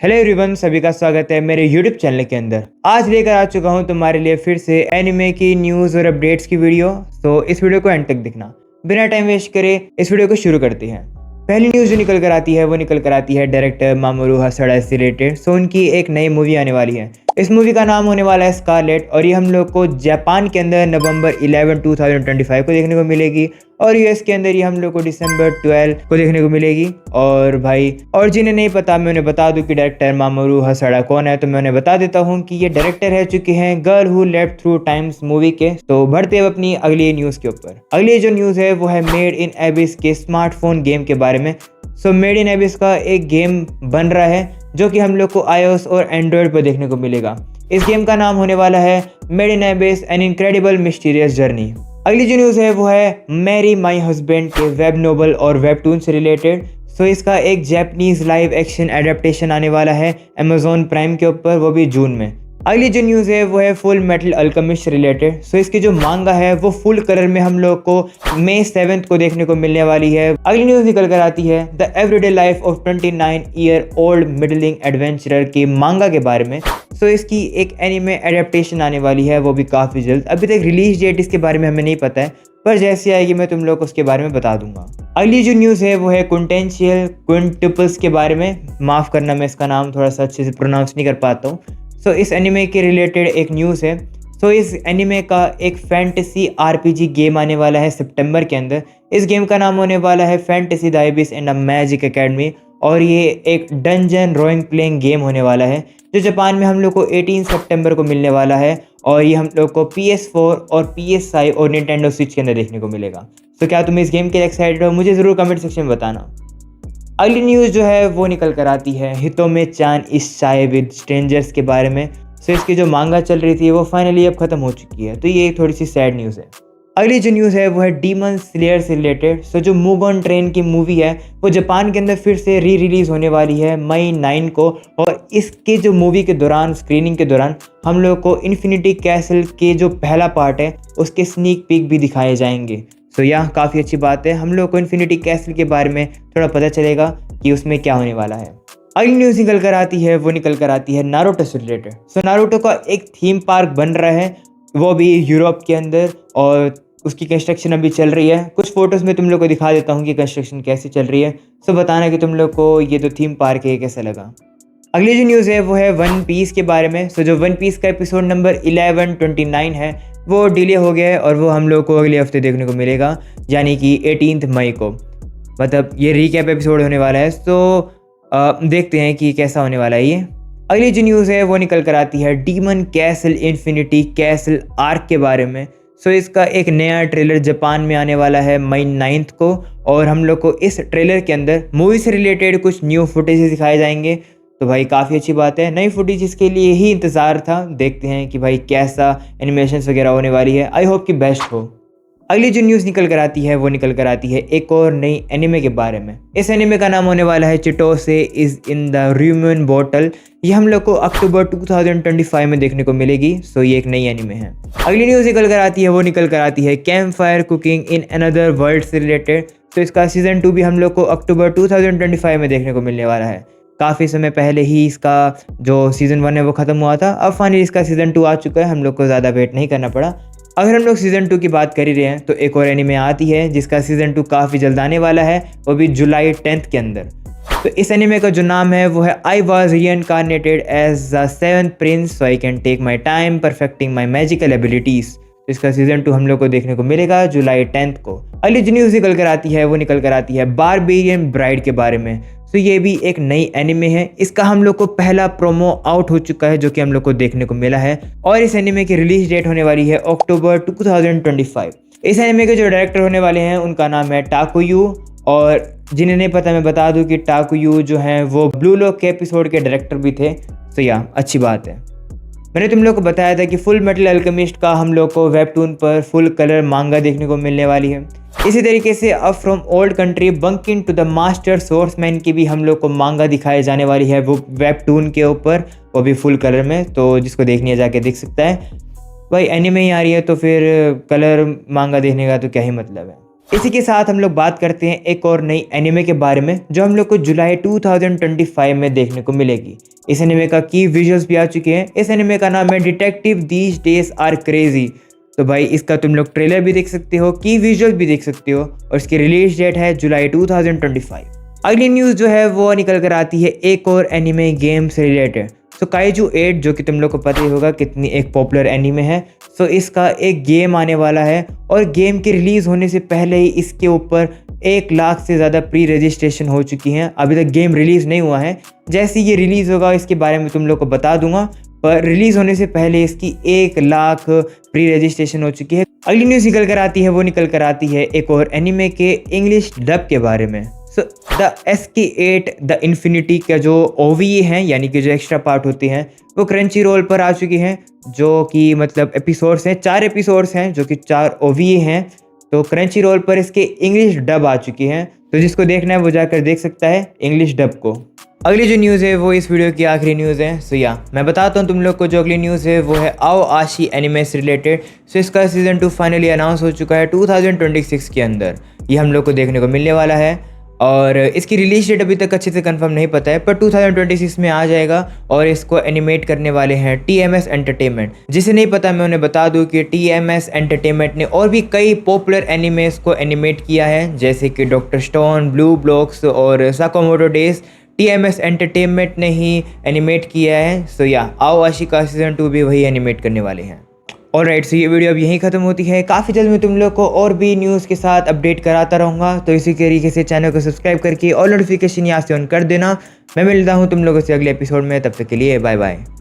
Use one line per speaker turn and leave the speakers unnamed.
Hello everyone, सभी का स्वागत है मेरे यूट्यूब चैनल के अंदर। आज लेकर आ चुका हूं तुम्हारे लिए फिर से एनिमे की न्यूज़ और अपडेट्स की वीडियो। तो इस वीडियो को एंड तक देखना। बिना टाइम वेस्ट करे इस वीडियो को शुरू करते हैं। पहली न्यूज़ जो निकल कर आती है वो निकल कर आती है डायरेक्टर मामोरू हसाडा से रिलेटेड। सो उनकी एक नई मूवी आने वाली है। इस मूवी का नाम होने वाला है स्कारलेट और ये हम लोग को जापान के अंदर नवंबर 11 2025 को देखने को मिलेगी और यूएस के अंदर ये हम लोग को दिसंबर 12 को देखने को मिलेगी। और भाई, और जिन्हें नहीं पता मैं उन्हें बता दूं कि डायरेक्टर मामोरू हसाडा कौन है, तो मैं उन्हें बता देता हूं कि ये डायरेक्टर रह चुके हैं girl who left through times movie के। तो बढ़ते हैं अपनी अगली न्यूज़ के ऊपर। अगली जो न्यूज़ है वो है मेड इन एबिस के स्मार्टफोन गेम के बारे में। सो मेड इन एबिस का एक गेम बन रहा है जो कि हम लोग को iOS और एंड्रॉयड पर देखने को मिलेगा। इस गेम का नाम होने वाला है made in एबिस an incredible mysterious journey. अगली जो न्यूज़ है वो है मैरी माई हस्बैंड के वेब नोवेल और वेबटून से रिलेटेड। सो इसका एक जापानीज लाइव एक्शन एडेप्टेशन आने वाला है अमेजोन प्राइम के ऊपर, वो भी जून में। अगली जो न्यूज़ है वो है फुल मेटल अल्केमिस्ट से रिलेटेड। सो इसकी जो मांगा है वो फुल कलर में हम लोग को मई 7 को देखने को मिलने वाली है। अगली न्यूज़ निकल कर आती है the everyday life of 29-year-old middling adventurer की मांगा के बारे में। सो इसकी एक एनिमे एडेप्टेशन आने वाली है, वो भी काफ़ी जल्द। अभी तक रिलीज डेट इसके बारे में हमें नहीं पता है, पर जैसे आएगी मैं तुम लोग को उसके बारे में बता दूंगा। अगली जो न्यूज़ है वो है क्विंटेंशियल क्विंटुपल्स के बारे में। माफ़ करना, मैं इसका नाम थोड़ा सा अच्छे से प्रोनाउंस नहीं कर पाता हूँ। सो इस एनिमे के रिलेटेड एक न्यूज़ है। सो इस एनिमे का एक फैंटेसी आरपीजी गेम आने वाला है सितंबर के अंदर। इस गेम का नाम होने वाला है fantasy the एबिस and a magic academy और ये एक डंजन रोइंग प्लेइंग गेम होने वाला है जो जापान में हम लोग को 18 सितंबर को मिलने वाला है और ये हम लोग को PS4 और PS5 और निंटेंडो स्विच के अंदर देखने को मिलेगा। तो क्या तुम इस गेम के लिए एक्साइटेड हो? मुझे ज़रूर कमेंट सेक्शन में बताना। अगली न्यूज़ जो है वो निकल कर आती है हितोमे चान इस शाय विद स्ट्रेंजर्स के बारे में। सो इसकी जो मांगा चल रही थी वो फाइनली अब ख़त्म हो चुकी है, तो ये एक थोड़ी सी सैड न्यूज़ है। अगली जो न्यूज़ है वो है डीमन स्लेयर से रिलेटेड। सो जो मुगन ट्रेन की मूवी है वो जापान के अंदर फिर से री रिलीज़ होने वाली है मई 9 को और इसके जो मूवी के दौरान स्क्रीनिंग के दौरान हम लोग को इन्फिनिटी कैसल के जो पहला पार्ट है उसके स्नीक पीक भी दिखाए जाएंगे। सो यह काफ़ी अच्छी बात है, हम लोग को इन्फिनिटी कैसल के बारे में थोड़ा पता चलेगा कि उसमें क्या होने वाला है। अगली न्यूज़ निकल कर आती है वो निकल कर आती है नारुतो से रिलेटेड। सो नारुतो का एक थीम पार्क बन रहा है, वो भी यूरोप के अंदर, और उसकी कंस्ट्रक्शन अभी चल रही है। कुछ फोटोज़ में तुम लोग को दिखा देता हूँ कि कंस्ट्रक्शन कैसे चल रही है। सो बताना कि तुम लोग को ये जो थीम पार्क है कैसा लगा। अगली जो न्यूज़ है वो है वन पीस के बारे में। सो जो वन पीस का एपिसोड नंबर 1129 है वो डिले हो गया है और वो हम लोग को अगले हफ्ते देखने को मिलेगा, यानी कि 18 मई को। मतलब ये रीकैप एपिसोड होने वाला है। तो देखते हैं कि कैसा होने वाला है ये। अगली जो न्यूज़ है वो निकल कर आती है demon castle infinity castle arc के बारे में। सो इसका एक नया ट्रेलर जापान में आने वाला है मई 9 को और हम लोग को इस ट्रेलर के अंदर मूवी से रिलेटेड कुछ न्यू फुटेज दिखाए जाएंगे। तो भाई काफ़ी अच्छी बात है, नई फुटेज इसके लिए ही इंतज़ार था। देखते हैं कि भाई कैसा एनिमेशंस वगैरह होने वाली है। आई होप कि बेस्ट हो। अगली जो न्यूज़ निकल कर आती है वो निकल कर आती है एक और नई एनिमे के बारे में। इस एनिमे का नाम होने वाला है Chitose is in the Ramune bottle. ये हम लोग को अक्टूबर 2025 में देखने को मिलेगी। सो ये एक नई एनिमे है। अगली न्यूज़ निकल कर आती है वो निकल कर आती है camp fire cooking in another world से रिलेटेड। तो इसका सीज़न 2 भी हम लोग को अक्टूबर 2025 में देखने को मिलने वाला है। काफ़ी समय पहले ही इसका जो सीज़न 1 है वो ख़त्म हुआ था, अब फाइनली इसका सीज़न 2 आ चुका है। हम लोग को ज़्यादा वेट नहीं करना पड़ा। अगर हम लोग सीज़न 2 की बात कर ही रहे हैं तो एक और एनिमे आती है जिसका सीज़न 2 काफ़ी जल्द आने वाला है, वो भी जुलाई 10 के अंदर। तो इस एनिमे का जो नाम है वो है I was reincarnated as the 7th prince so I can take my time perfecting my magical abilities. इसका सीज़न 2 हम लोग को देखने को मिलेगा जुलाई 10 को। अगली जो न्यूज़ निकल कर आती है वो निकल कर आती है बारबेरियन ब्राइड के बारे में। तो ये भी एक नई एनिमे है। इसका हम लोग को पहला प्रोमो आउट हो चुका है जो कि हम लोग को देखने को मिला है और इस एनिमे की रिलीज डेट होने वाली है अक्टूबर 2025। इस एनिमे के जो डायरेक्टर होने वाले हैं उनका नाम है टाकुयू, और जिन्हें नहीं पता मैं बता दूं कि टाकुयू जो हैं वो ब्लू लॉक के एपिसोड के डायरेक्टर भी थे। तो या अच्छी बात है। मैंने तुम लोग को बताया था कि फुल मेटल अल्केमिस्ट का हम लोग को वेबटून पर फुल कलर मांगा देखने को मिलने वाली है। इसी तरीके से अब from old country bumpkin to the master swordsman की भी हम लोग को मांगा दिखाई जाने वाली है वो वेबटून के ऊपर, वो भी फुल कलर में। तो जिसको देखनी है जाके देख सकता है। भाई एनिमे ही आ रही है तो फिर कलर मांगा देखने का तो क्या ही मतलब है। इसी के साथ हम लोग बात करते हैं एक और नई एनिमे के बारे में जो हम लोग को जुलाई 2025 में देखने को मिलेगी। इस एनिमे का की विजुअल्स भी आ चुके हैं। इस एनिमे का नाम है detective these days are crazy. तो भाई इसका तुम लोग ट्रेलर भी देख सकते हो, की विजुअल भी देख सकते हो और इसकी रिलीज डेट है जुलाई 2025। अगली न्यूज़ जो है वो निकल कर आती है एक और एनिमे गेम से रिलेटेड। सो काइजू 8 जो कि तुम लोग को पता ही होगा कितनी एक पॉपुलर एनिमे है। सो इसका एक गेम आने वाला है और गेम के रिलीज़ होने से पहले ही इसके ऊपर 1 लाख से ज़्यादा प्री रजिस्ट्रेशन हो चुकी हैं। अभी तक गेम रिलीज़ नहीं हुआ है, जैसे ये रिलीज़ होगा इसके बारे में तुम लोग को बता दूंगा, पर रिलीज़ होने से पहले इसकी 1 लाख प्री रजिस्ट्रेशन हो चुकी है। अगली न्यूज़ निकल कर आती है वो निकल कर आती है एक और एनिमे के इंग्लिश डब के बारे में। So the SK8 the infinity का जो OVA हैं यानी कि जो एक्स्ट्रा पार्ट होते हैं वो क्रंची रोल पर आ चुकी हैं, जो कि मतलब एपिसोड्स हैं, 4 एपिसोड्स हैं जो कि 4 OVA हैं। तो क्रंची रोल पर इसके इंग्लिश डब आ चुकी हैं, तो जिसको देखना है वो जाकर देख सकता है इंग्लिश डब को। अगली जो न्यूज़ है वो इस वीडियो की आखिरी न्यूज़ है। सो मैं बताता हूँ तुम लोग को जो अगली न्यूज़ है वो है आओ आशी एनिमे से रिलेटेड। सो इसका सीज़न 2 फाइनली अनाउंस हो चुका है 2026 के अंदर। ये हम लोग को देखने को मिलने वाला है और इसकी रिलीज डेट अभी तक अच्छे से कंफर्म नहीं पता है, पर 2026 में आ जाएगा और इसको एनिमेट करने वाले हैं TMS एंटरटेनमेंट। जिसे नहीं पता मैं उन्हें बता दूं कि TMS एंटरटेनमेंट ने और भी कई पॉपुलर एनिमेस को एनिमेट किया है, जैसे कि डॉक्टर स्टोन, ब्लू ब्लॉक्स और साकामोटो डेज। TMS एंटरटेनमेंट ने ही एनिमेट किया है। सो आओ आशी का सीज़न 2 भी वही एनिमेट करने वाले हैं। ऑलराइट, सो ये वीडियो अब यहीं ख़त्म होती है। काफ़ी जल्द मैं तुम लोग को और भी न्यूज़ के साथ अपडेट कराता रहूँगा, तो इसी तरीके से चैनल को सब्सक्राइब करके और नोटिफिकेशन यहाँ से ऑन कर देना। मैं मिलता हूँ तुम लोगों से अगले एपिसोड में, तब तक के लिए बाय बाय।